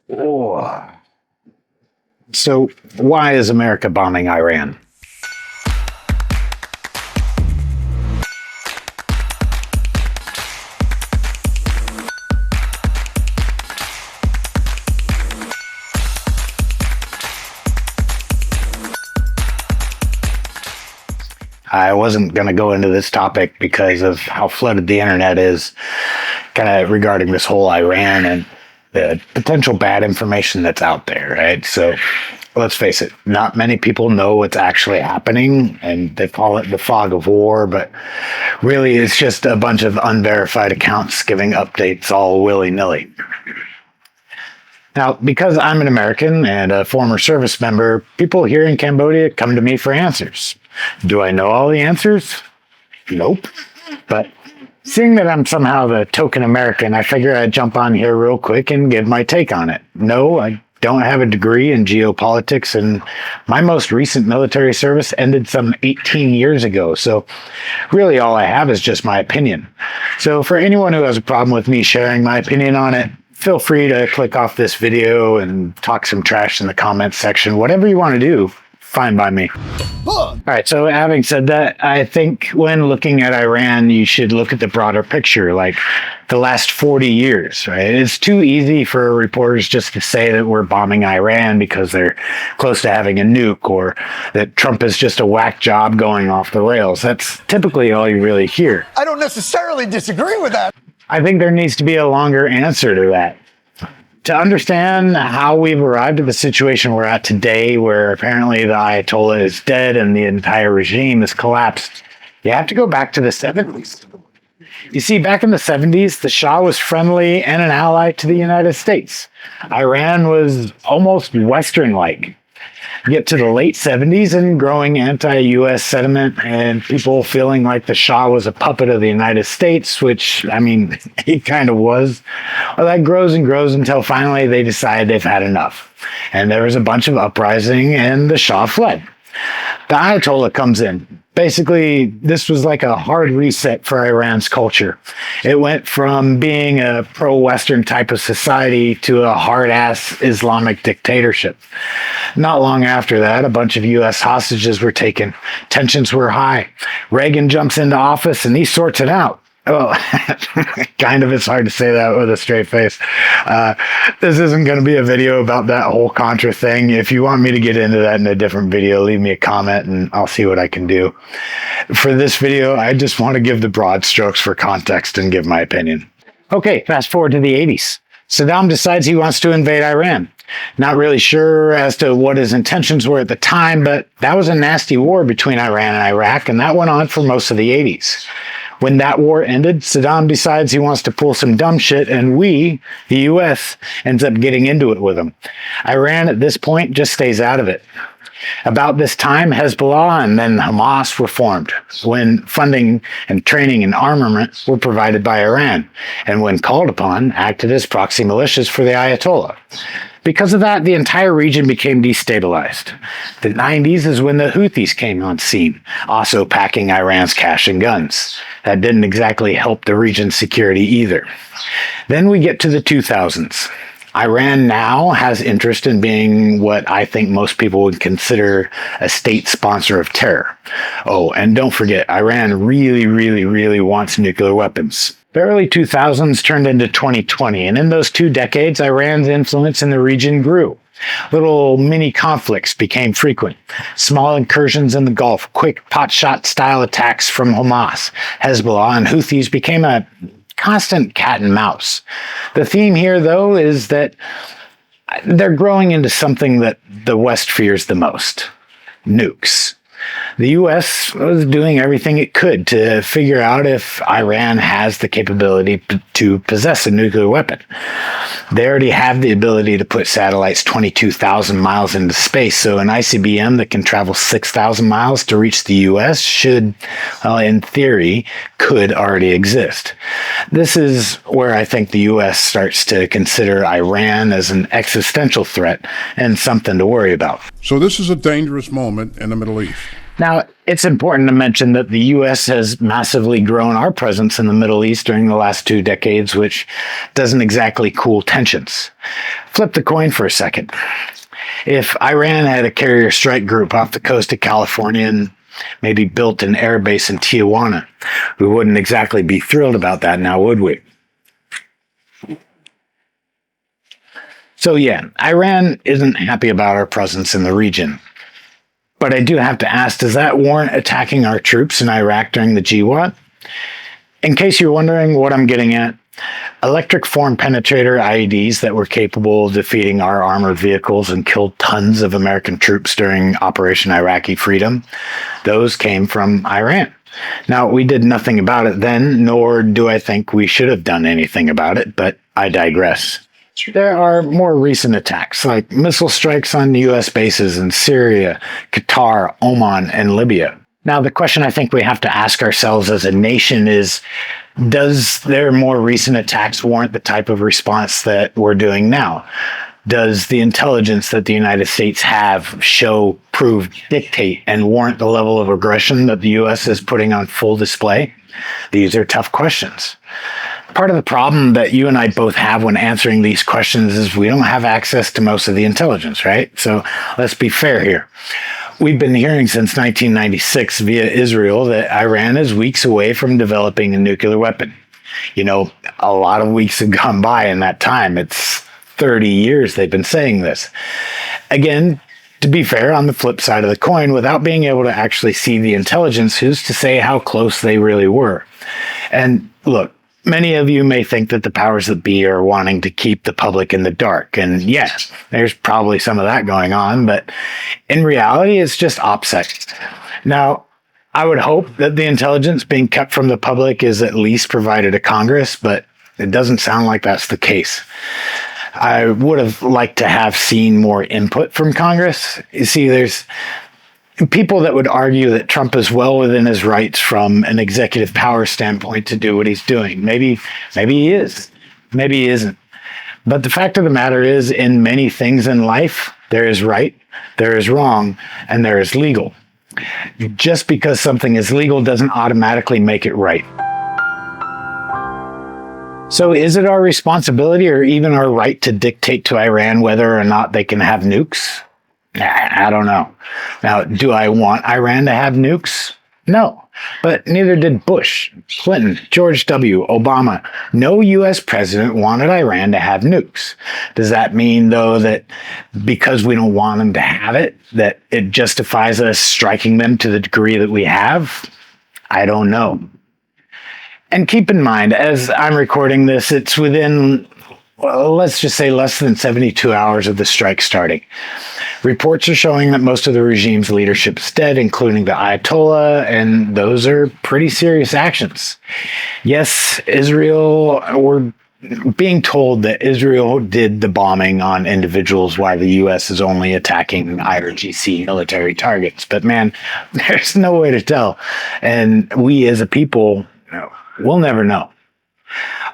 Oh. So why is America bombing Iran? I wasn't going to go into this topic because of how flooded the internet is kind of regarding this whole Iran and the potential bad information that's out there, right? So let's face it, not many people know what's actually happening, and they call it the fog of war, but really it's just a bunch of unverified accounts giving updates all willy-nilly. Now, because I'm an American and a former service member, people here in Cambodia come to me for answers. Do I know all the answers? Nope. But seeing that I'm somehow the token American, I figure I'd jump on here real quick and give my take on it. No, I don't have a degree in geopolitics, and my most recent military service ended some 18 years ago. So really all I have is just my opinion. So for anyone who has a problem with me sharing my opinion on it, feel free to click off this video and talk some trash in the comments section. Whatever you want to do, fine by me. All right, so having said that, I think when looking at Iran, you should look at the broader picture, like the last 40 years, right? It's too easy for reporters just to say that we're bombing Iran because they're close to having a nuke, or that Trump is just a whack job going off the rails. That's typically all you really hear. I don't necessarily disagree with that. I think there needs to be a longer answer to that. To understand how we've arrived at the situation we're at today, where apparently the Ayatollah is dead and the entire regime has collapsed, you have to go back to the 70s. You see, back in the 70s, the Shah was friendly and an ally to the United States. Iran was almost Western-like. Get to the late 70s and growing anti-U.S. sentiment and people feeling like the Shah was a puppet of the United States, which, I mean, he kind of was. Well, that grows and grows until finally they decide they've had enough. And there was a bunch of uprising and the Shah fled. The Ayatollah comes in. Basically, this was like a hard reset for Iran's culture. It went from being a pro-Western type of society to a hard-ass Islamic dictatorship. Not long after that, a bunch of U.S. hostages were taken. Tensions were high. Reagan jumps into office and he sorts it out. Well, kind of, it's hard to say that with a straight face. This isn't going to be a video about that whole Contra thing. If you want me to get into that in a different video, leave me a comment and I'll see what I can do. For this video, I just want to give the broad strokes for context and give my opinion. Okay, fast forward to the 80s. Saddam decides he wants to invade Iran. Not really sure as to what his intentions were at the time, but that was a nasty war between Iran and Iraq, and that went on for most of the 80s. When that war ended, Saddam decides he wants to pull some dumb shit, and we, the U.S., ends up getting into it with him. Iran, at this point, just stays out of it. About this time, Hezbollah and then Hamas were formed, when funding and training and armament were provided by Iran, and when called upon, acted as proxy militias for the Ayatollah. Because of that, the entire region became destabilized. The 90s is when the Houthis came on scene, also packing Iran's cash and guns. That didn't exactly help the region's security either. Then we get to the 2000s. Iran now has interest in being what I think most people would consider a state sponsor of terror. Oh, and don't forget, Iran really wants nuclear weapons. The early 2000s turned into 2020, and in those 2 decades, Iran's influence in the region grew. Little mini conflicts became frequent. Small incursions in the Gulf, quick pot-shot style attacks from Hamas, Hezbollah, and Houthis became a constant cat and mouse. The theme here, though, is that they're growing into something that the West fears the most: nukes. The U.S. was doing everything it could to figure out if Iran has the capability to possess a nuclear weapon. They already have the ability to put satellites 22,000 miles into space, so an ICBM that can travel 6,000 miles to reach the U.S. should, well, in theory, could already exist. This is where I think the U.S. starts to consider Iran as an existential threat and something to worry about. So this is a dangerous moment in the Middle East. Now, it's important to mention that the U.S. has massively grown our presence in the Middle East during the last 2 decades, which doesn't exactly cool tensions. Flip the coin for a second. If Iran had a carrier strike group off the coast of California and maybe built an air base in Tijuana, we wouldn't exactly be thrilled about that now, would we? So yeah, Iran isn't happy about our presence in the region. But I do have to ask, does that warrant attacking our troops in Iraq during the GWAT? In case you're wondering what I'm getting at, electric form penetrator IEDs that were capable of defeating our armored vehicles and killed tons of American troops during Operation Iraqi Freedom, those came from Iran. Now, we did nothing about it then, nor do I think we should have done anything about it, but I digress. There are more recent attacks, like missile strikes on U.S. bases in Syria, Qatar, Oman, and Libya. Now, the question I think we have to ask ourselves as a nation is, does their more recent attacks warrant the type of response that we're doing now? Does the intelligence that the United States have show, prove, dictate, and warrant the level of aggression that the U.S. is putting on full display? These are tough questions. Part of the problem that you and I both have when answering these questions is we don't have access to most of the intelligence, right? So let's be fair here. We've been hearing since 1996 via Israel that Iran is weeks away from developing a nuclear weapon. You know, a lot of weeks have gone by in that time. It's 30 years they've been saying this. Again, to be fair, on the flip side of the coin, without being able to actually see the intelligence, who's to say how close they really were? And look, many of you may think that the powers that be are wanting to keep the public in the dark. And yes, there's probably some of that going on, but in reality, it's just OPSEC. Now, I would hope that the intelligence being kept from the public is at least provided to Congress, but it doesn't sound like that's the case. I would have liked to have seen more input from Congress. You see, there's people that would argue that Trump is well within his rights from an executive power standpoint to do what he's doing. Maybe he is. Maybe he isn't. But the fact of the matter is, in many things in life, there is right, there is wrong, and there is legal. Just because something is legal doesn't automatically make it right. So is it our responsibility or even our right to dictate to Iran whether or not they can have nukes? I don't know. Now, do I want Iran to have nukes? No, but neither did Bush, Clinton, George W., Obama. No U.S. president wanted Iran to have nukes. Does that mean, though, that because we don't want them to have it, that it justifies us striking them to the degree that we have? I don't know. And keep in mind, as I'm recording this, it's within, well, let's just say less than 72 hours of the strike starting. Reports are showing that most of the regime's leadership is dead, including the Ayatollah, and those are pretty serious actions. Yes, we're being told that Israel did the bombing on individuals while the U.S. is only attacking IRGC military targets. But man, there's no way to tell. And we as a people, we'll never know.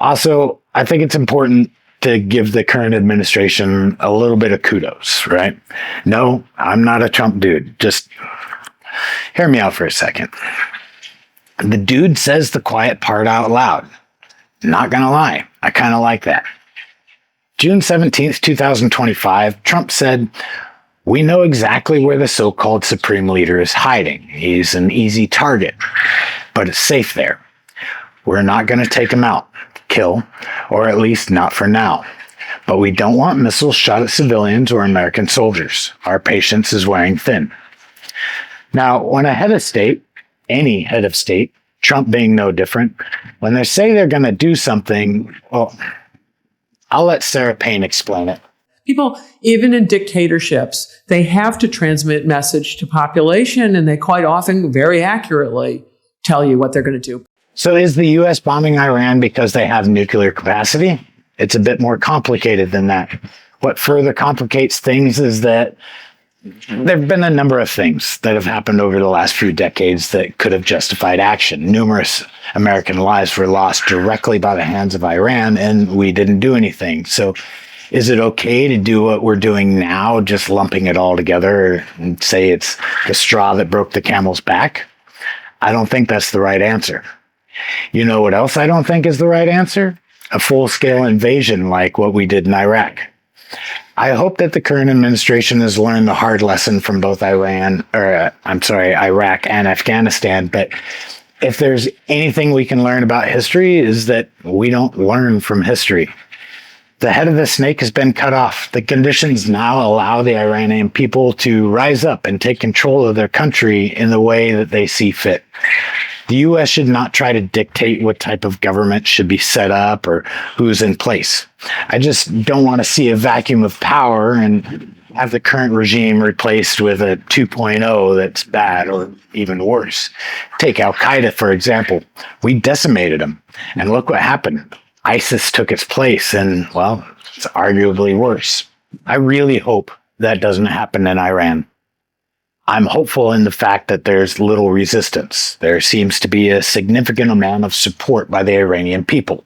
Also, I think it's important to give the current administration a little bit of kudos, right? No, I'm not a Trump dude. Just hear me out for a second. The dude says the quiet part out loud. Not gonna lie, I kind of like that. June 17th, 2025, Trump said, "We know exactly where the so-called supreme leader is hiding. He's an easy target, but it's safe there. We're not going to take him out, kill, or at least not for now. But we don't want missiles shot at civilians or American soldiers. Our patience is wearing thin." Now, when a head of state, any head of state, Trump being no different, when they say they're going to do something, well, I'll let Sarah Payne explain it. People, even in dictatorships, they have to transmit message to population, and they quite often very accurately tell you what they're going to do. So is the U.S. bombing Iran because they have nuclear capacity? It's a bit more complicated than that. What further complicates things is that there have been a number of things that have happened over the last few decades that could have justified action. Numerous American lives were lost directly by the hands of Iran, and we didn't do anything. So is it okay to do what we're doing now, just lumping it all together and say it's the straw that broke the camel's back? I don't think that's the right answer. You know what else I don't think is the right answer? A full-scale invasion like what we did in Iraq. I hope that the current administration has learned the hard lesson from both Iraq and Afghanistan. But if there's anything we can learn about history, is that we don't learn from history. The head of the snake has been cut off. The conditions now allow the Iranian people to rise up and take control of their country in the way that they see fit. The U.S. should not try to dictate what type of government should be set up or who's in place. I just don't want to see a vacuum of power and have the current regime replaced with a 2.0 that's bad or even worse. Take Al-Qaeda, for example. We decimated them, and look what happened. ISIS took its place, and, well, it's arguably worse. I really hope that doesn't happen in Iran. I'm hopeful in the fact that there's little resistance. There seems to be a significant amount of support by the Iranian people.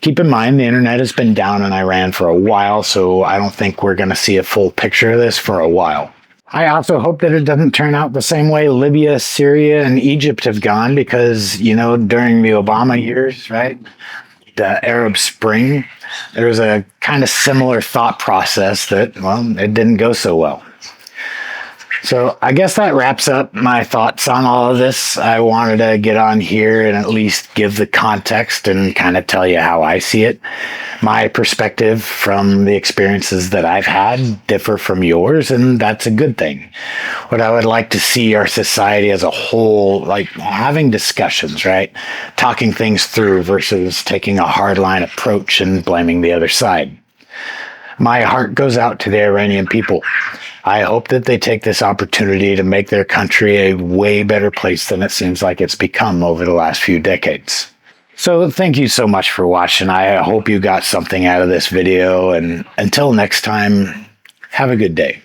Keep in mind, the internet has been down in Iran for a while, so I don't think we're going to see a full picture of this for a while. I also hope that it doesn't turn out the same way Libya, Syria, and Egypt have gone because, during the Obama years, right? The Arab Spring, there was a kind of similar thought process that, well, it didn't go so well. So I guess that wraps up my thoughts on all of this. I wanted to get on here and at least give the context and kind of tell you how I see it. My perspective from the experiences that I've had differ from yours, and that's a good thing. What I would like to see our society as a whole, like having discussions, right? Talking things through versus taking a hardline approach and blaming the other side. My heart goes out to the Iranian people. I hope that they take this opportunity to make their country a way better place than it seems like it's become over the last few decades. So thank you so much for watching. I hope you got something out of this video, and until next time, have a good day.